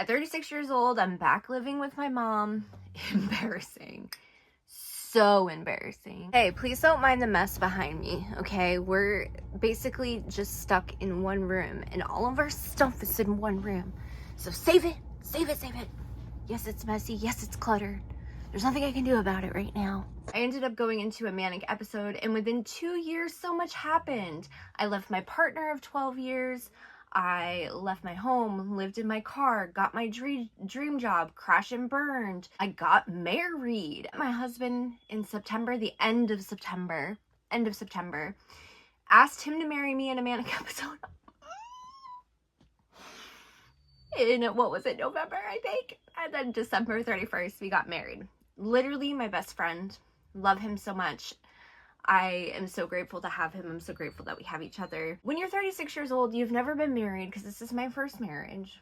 At 36 years old, I'm back living with my mom. Embarrassing. So embarrassing. Hey, please don't mind the mess behind me, okay? We're basically just stuck in one room and all of our stuff is in one room. So save it, save it, save it. Yes, it's messy. Yes, it's cluttered. There's nothing I can do about it right now. I ended up going into a manic episode, and within 2 years, so much happened. I left my partner of 12 years. I left my home, lived in my car, got my dream job, crashed and burned. I got married. My husband in September, the end of September, asked him to marry me in a manic episode. In, what was it, November, I think? And then December 31st, we got married. Literally my best friend. Love him so much. I am so grateful to have him. I'm so grateful that we have each other. When you're 36 years old, you've never been married, because this is my first marriage.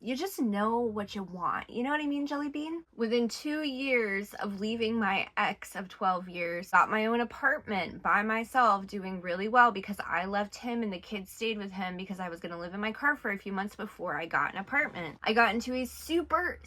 You just know what you want. You know what I mean, Jelly Bean? Within 2 years of leaving my ex of 12 years, got my own apartment by myself, doing really well because I left him and the kids stayed with him because I was going to live in my car for a few months before I got an apartment. I got into a super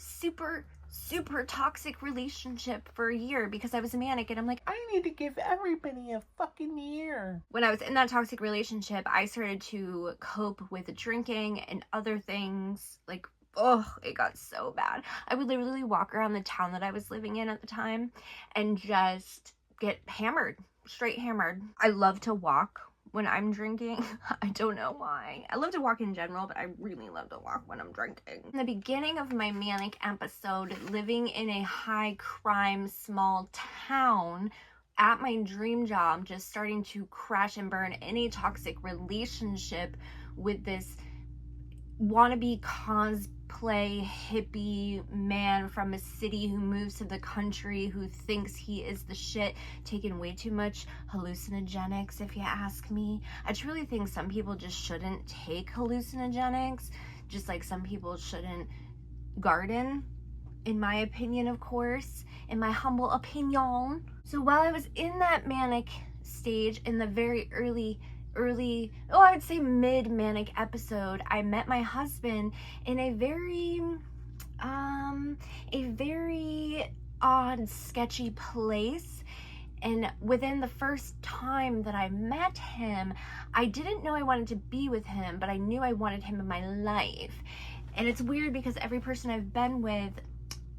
toxic relationship for a year because I was manic, and I'm like, I need to give everybody a fucking year. When I was in that toxic relationship, I started to cope with drinking and other things. Like, oh, it got so bad. I would literally walk around the town that I was living in at the time and just get hammered, straight hammered. I love to walk when I'm drinking. I don't know why. I love to walk in general, but I really love to walk when I'm drinking. In the beginning of my manic episode, living in a high crime small town, at my dream job, just starting to crash and burn in a toxic relationship with this wannabe cosplay hippie man from a city who moves to the country, who thinks he is the shit, taking way too much hallucinogenics, if you ask me. I truly think some people just shouldn't take hallucinogenics, just like some people shouldn't garden, in my opinion, of course, in my humble opinion. So while I was in that manic stage, in the very early, I would say mid-manic episode, I met my husband in a very odd, sketchy place. And within the first time that I met him, I didn't know I wanted to be with him, but I knew I wanted him in my life. And it's weird because every person I've been with,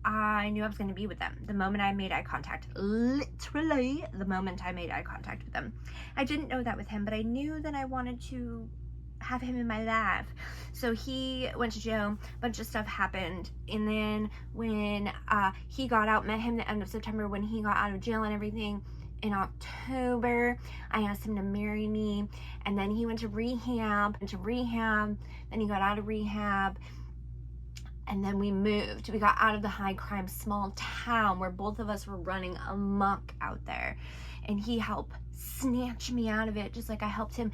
I knew I was going to be with them the moment I made eye contact. Literally, the moment I made eye contact with them. I didn't know that with him, but I knew that I wanted to have him in my life. So he went to jail, a bunch of stuff happened, and then when he got out, met him the end of September when he got out of jail and everything. In October, I asked him to marry me, and then he went to rehab, then he got out of rehab. And then we moved. We got out of the high crime small town where both of us were running amok out there. And he helped snatch me out of it, just like I helped him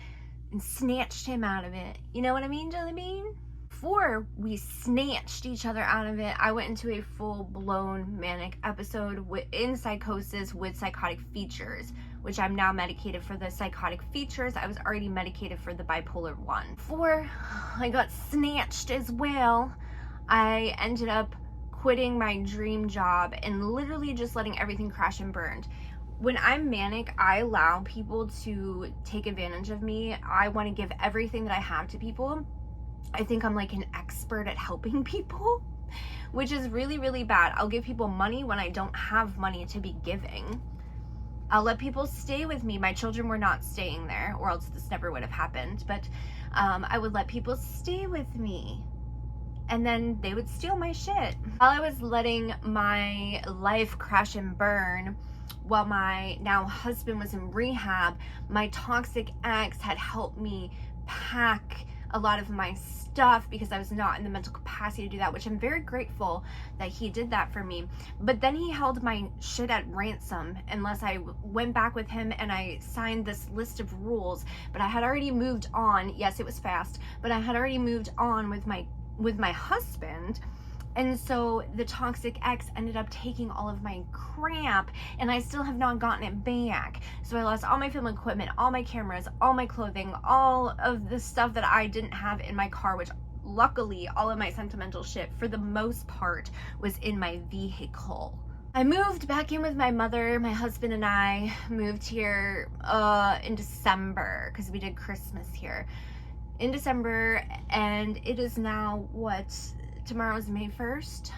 and snatched him out of it. You know what I mean, Jelly Bean? Before we snatched each other out of it, I went into a full-blown manic episode in psychosis with psychotic features, which I'm now medicated for the psychotic features. I was already medicated for the bipolar 1. Before I got snatched as well, I ended up quitting my dream job and literally just letting everything crash and burn. When I'm manic, I allow people to take advantage of me. I want to give everything that I have to people. I think I'm like an expert at helping people, which is really, really bad. I'll give people money when I don't have money to be giving. I'll let people stay with me. My children were not staying there, or else this never would have happened. But I would let people stay with me, and then they would steal my shit. While I was letting my life crash and burn, while my now husband was in rehab, my toxic ex had helped me pack a lot of my stuff because I was not in the mental capacity to do that, which I'm very grateful that he did that for me. But then he held my shit at ransom unless I went back with him and I signed this list of rules. But I had already moved on. Yes, it was fast, but I had already moved on with my husband. And so the toxic ex ended up taking all of my crap, and I still have not gotten it back. So I lost all my film equipment, all my cameras, all my clothing, all of the stuff that I didn't have in my car, which luckily, all of my sentimental shit, for the most part, was in my vehicle. I moved back in with my mother. My husband and I moved here in December because we did Christmas here in December, and it is now tomorrow's May 1st,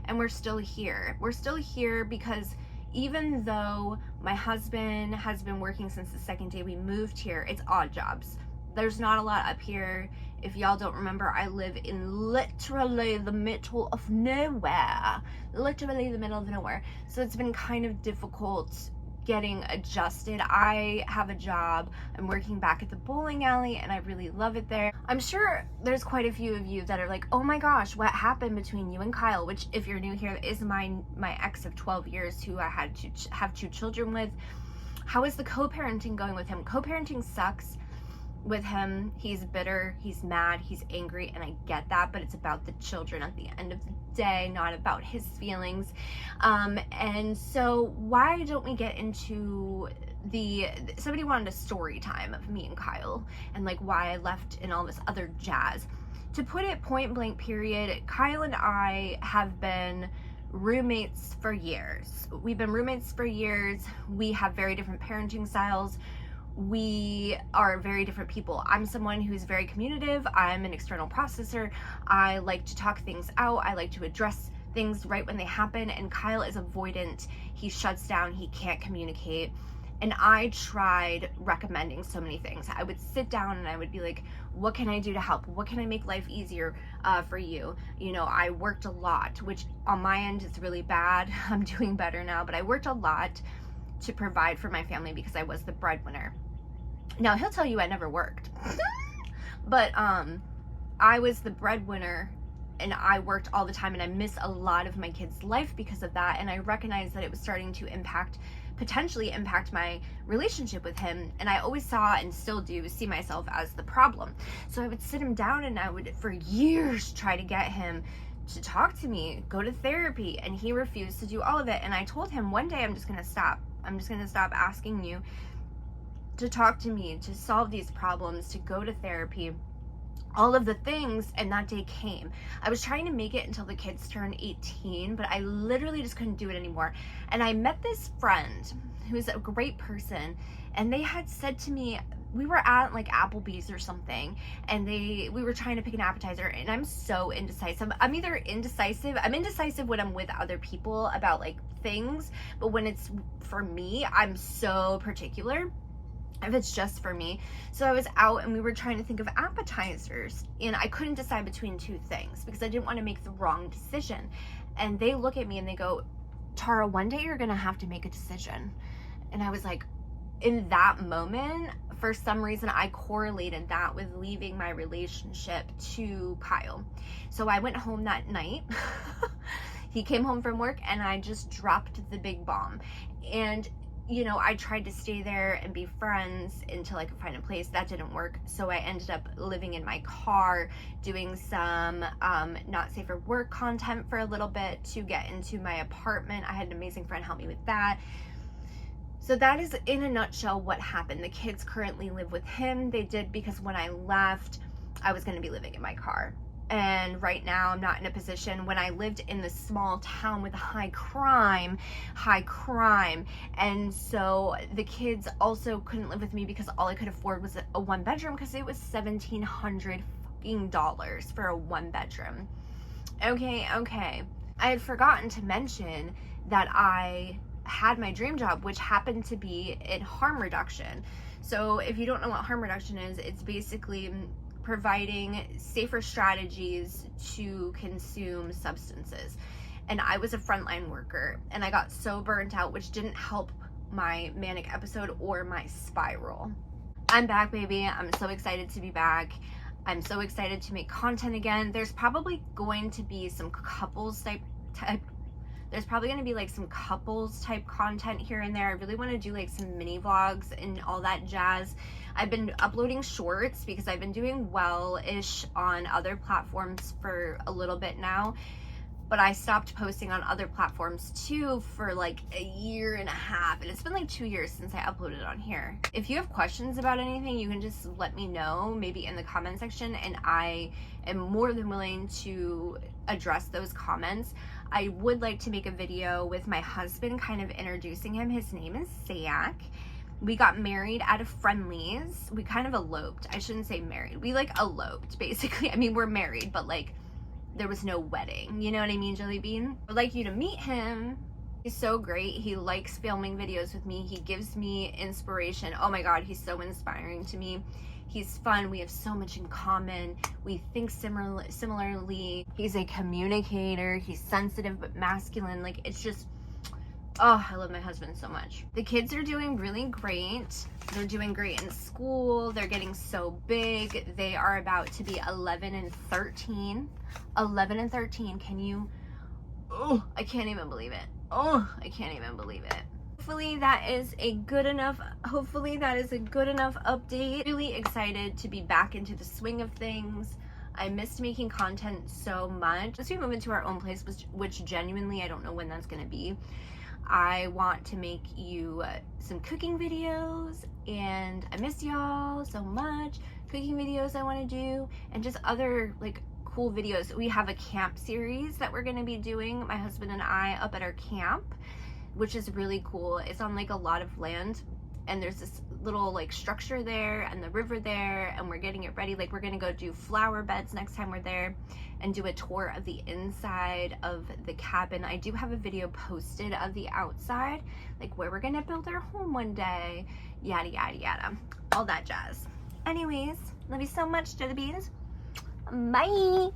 and we're still here. We're still here because even though my husband has been working since the second day we moved here, it's odd jobs. There's not a lot up here. If y'all don't remember, I live in literally the middle of nowhere. Literally the middle of nowhere. So it's been kind of difficult getting adjusted. I have a job. I'm working back at the bowling alley and I really love it there. I'm sure there's quite a few of you that are like, oh my gosh, what happened between you and Kyle? Which, if you're new here, is my ex of 12 years who I had to have 2 children with. How is the co-parenting going with him? Co-parenting sucks. With him, he's bitter, he's mad, he's angry, and I get that, but it's about the children at the end of the day, not about his feelings. And so why don't we get into somebody wanted a story time of me and Kyle and like why I left and all this other jazz. To put it point blank period, Kyle and I have been roommates for years. We've been roommates for years. We have very different parenting styles. We are very different people. I'm someone who's very communicative. I'm an external processor. I like to talk things out. I like to address things right when they happen. And Kyle is avoidant. He shuts down. He can't communicate. And I tried recommending so many things. I would sit down and I would be like, what can I do to help? What can I make life easier for you? You know, I worked a lot, which on my end is really bad. I'm doing better now, but I worked a lot to provide for my family because I was the breadwinner. Now, he'll tell you I never worked, but I was the breadwinner and I worked all the time, and I miss a lot of my kids' life because of that. And I recognized that it was starting to potentially impact my relationship with him. And I always saw, and still do, see myself as the problem. So I would sit him down and I would, for years, try to get him to talk to me, go to therapy, and he refused to do all of it. And I told him, one day I'm just going to stop. I'm just going to stop asking you to talk to me, to solve these problems, to go to therapy, all of the things. And that day came. I was trying to make it until the kids turned 18, but I literally just couldn't do it anymore. And I met this friend who's a great person, and they had said to me, we were at like Applebee's or something, and we were trying to pick an appetizer, and I'm so indecisive. I'm indecisive when I'm with other people about like things, but when it's for me, I'm so particular if it's just for me. So I was out and we were trying to think of appetizers, and I couldn't decide between 2 things because I didn't want to make the wrong decision. And they look at me and they go, Tara, one day you're gonna have to make a decision. And I was like, in that moment, for some reason, I correlated that with leaving my relationship to Kyle. So I went home that night. He came home from work and I just dropped the big bomb. And you know, I tried to stay there and be friends until I could find a place. That didn't work. So I ended up living in my car, doing some not safe for work content for a little bit to get into my apartment. I had an amazing friend help me with that. So that is in a nutshell what happened. The kids currently live with him. They did because when I left, I was going to be living in my car. And right now I'm not in a position. When I lived in this small town with high crime, and so the kids also couldn't live with me because all I could afford was a 1-bedroom, because it was $1,700 for a 1-bedroom. Okay. I had forgotten to mention that I had my dream job, which happened to be in harm reduction. So if you don't know what harm reduction is, it's basically providing safer strategies to consume substances. And I was a frontline worker, and I got so burnt out, which didn't help my manic episode or my spiral. I'm back, baby. I'm so excited to be back. I'm so excited to make content again. There's probably going to be some couples type there's probably going to be like some couples type content here and there. I really want to do like some mini vlogs and all that jazz. I've been uploading shorts because I've been doing well-ish on other platforms for a little bit now. but I stopped posting on other platforms too for like a year and a half, and it's been like 2 years since I uploaded on here. If you have questions about anything, you can just let me know, maybe in the comment section, and I am more than willing to address those comments. I would like to make a video with my husband, kind of introducing him. His name is Zach. We got married at a Friendly's. We kind of eloped. I shouldn't say married. We like eloped, basically. I mean, we're married, but like there was no wedding. You know what I mean, Jelly Bean? I'd like you to meet him. He's so great. He likes filming videos with me. He gives me inspiration. Oh my God, he's so inspiring to me. He's fun. We have so much in common. We think similarly. He's a communicator. He's sensitive but masculine. Like, it's just, oh, I love my husband so much. The kids are doing really great. They're doing great in school. They're getting so big. They are about to be 11 and 13. 11 and 13. Can you? Oh, I can't even believe it. Oh, I can't even believe it. Hopefully that is a good enough update. Really excited to be back into the swing of things. I missed making content so much. Once we move into our own place, which genuinely I don't know when that's gonna be, I want to make you some cooking videos, and I miss y'all so much. Cooking videos I want to do, and just other like cool videos. We have a camp series that we're going to be doing, my husband and I, up at our camp, which is really cool. It's on like a lot of land, and there's this little like structure there and the river there, and we're getting it ready. Like, we're gonna go do flower beds next time we're there and do a tour of the inside of the cabin. I do have a video posted of the outside, like where we're gonna build our home one day, yada yada yada, all that jazz. Anyways, love you so much, Jelly Beans. Bye.